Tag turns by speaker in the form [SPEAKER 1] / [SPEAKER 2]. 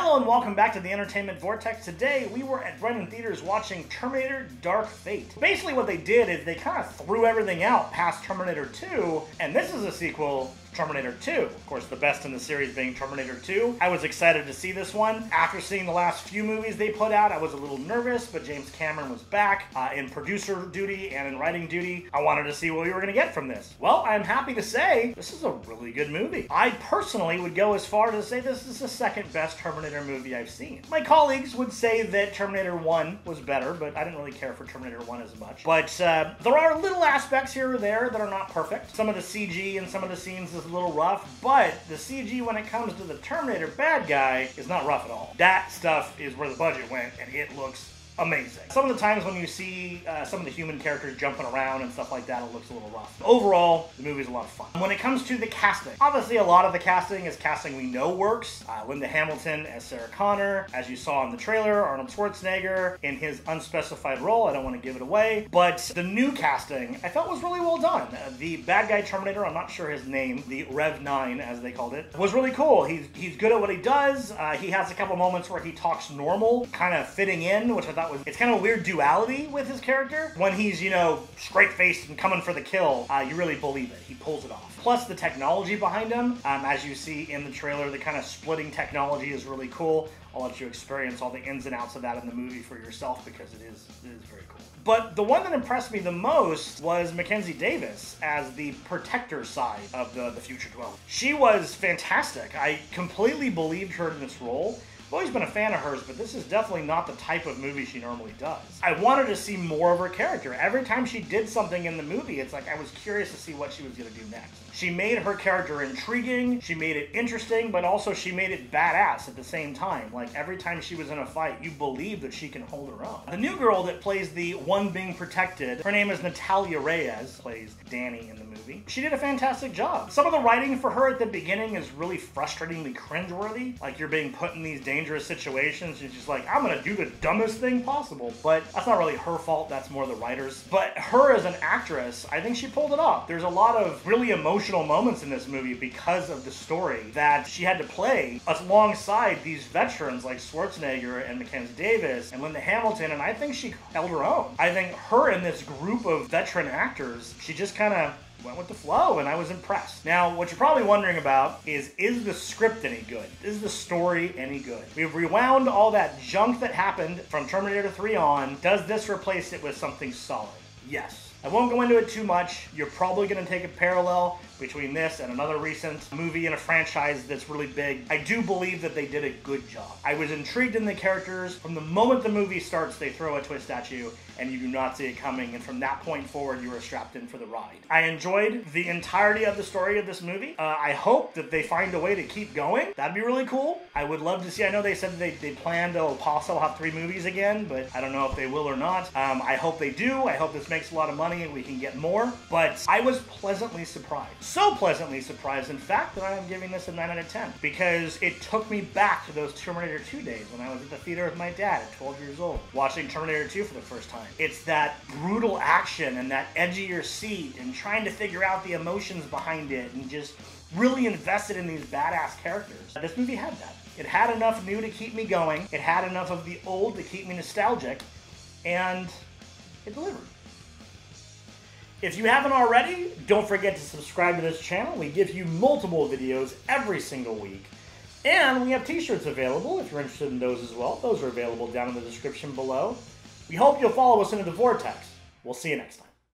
[SPEAKER 1] Hello and welcome back to the Entertainment Vortex. Today we were at drive-in theaters watching Terminator Dark Fate. Basically what they did is they kind of threw everything out past Terminator 2, and this is a sequel to Terminator 2. Of course, the best in the series being Terminator 2. I was excited to see this one. After seeing the last few movies they put out, I was a little nervous, but James Cameron was back in producer duty and in writing duty. I wanted to see what we were going to get from this. Well, I'm happy to say this is a really good movie. I personally would go as far to say this is the second best Terminator movie I've seen. My colleagues would say that Terminator 1 was better, but I didn't really care for Terminator 1 as much. But there are little aspects here or there that are not perfect. Some of the CG and some of the scenes is a little rough, but the CG when it comes to the Terminator bad guy is not rough at all. That stuff is where the budget went, and it looks amazing. Some of the times when you see some of the human characters jumping around and stuff like that, it looks a little rough. Overall, the movie's a lot of fun. When it comes to the casting, obviously a lot of the casting is casting we know works. Linda Hamilton as Sarah Connor, as you saw in the trailer, Arnold Schwarzenegger in his unspecified role. I don't want to give it away, but the new casting I felt was really well done. The bad guy Terminator, I'm not sure his name, the Rev 9 as they called it, was really cool. He's good at what he does. He has a couple moments where he talks normal, kind of fitting in, which I thought it's kind of a weird duality with his character. When he's, straight-faced and coming for the kill, you really believe it. He pulls it off. Plus, the technology behind him, as you see in the trailer, the kind of splitting technology is really cool. I'll let you experience all the ins and outs of that in the movie for yourself because it is very cool. But the one that impressed me the most was Mackenzie Davis as the protector side of the future dweller. She was fantastic. I completely believed her in this role. I've always been a fan of hers, but this is definitely not the type of movie she normally does. I wanted to see more of her character. Every time she did something in the movie, it's like I was curious to see what she was going to do next. She made her character intriguing, she made it interesting, but also she made it badass at the same time. Like every time she was in a fight, you believe that she can hold her own. The new girl that plays the one being protected, her name is Natalia Reyes, plays Danny in the movie. She did a fantastic job. Some of the writing for her at the beginning is really frustratingly cringeworthy. Like you're being put in these dangerous situations and she's just like, I'm gonna do the dumbest thing possible. But that's not really her fault, that's more the writers. But her as an actress, I think she pulled it off. There's a lot of really emotional moments in this movie because of the story that she had to play alongside these veterans like Schwarzenegger and Mackenzie Davis and Linda Hamilton, and I think she held her own. I think her and this group of veteran actors, she just kind of went with the flow, and I was impressed. Now, what you're probably wondering about is the script any good? Is the story any good? We've rewound all that junk that happened from Terminator 3 on. Does this replace it with something solid? Yes. I won't go into it too much. You're probably going to take a parallel between this and another recent movie in a franchise that's really big. I do believe that they did a good job. I was intrigued in the characters. From the moment the movie starts, they throw a twist at you, and you do not see it coming, and from that point forward, you are strapped in for the ride. I enjoyed the entirety of the story of this movie. I hope that they find a way to keep going. That'd be really cool. I would love to see, I know they said they plan to possibly have 3 movies again, but I don't know if they will or not. I hope they do. I hope this makes a lot of money and we can get more, but I was pleasantly surprised. So pleasantly surprised, in fact, that I am giving this a 9 out of 10 because it took me back to those Terminator 2 days when I was at the theater with my dad at 12 years old, watching Terminator 2 for the first time. It's that brutal action and that edge of your seat and trying to figure out the emotions behind it and just really invested in these badass characters. This movie had that. It had enough new to keep me going. It had enough of the old to keep me nostalgic, and it delivered. If you haven't already, don't forget to subscribe to this channel. We give you multiple videos every single week. And we have t-shirts available if you're interested in those as well. Those are available down in the description below. We hope you'll follow us into the Vortex. We'll see you next time.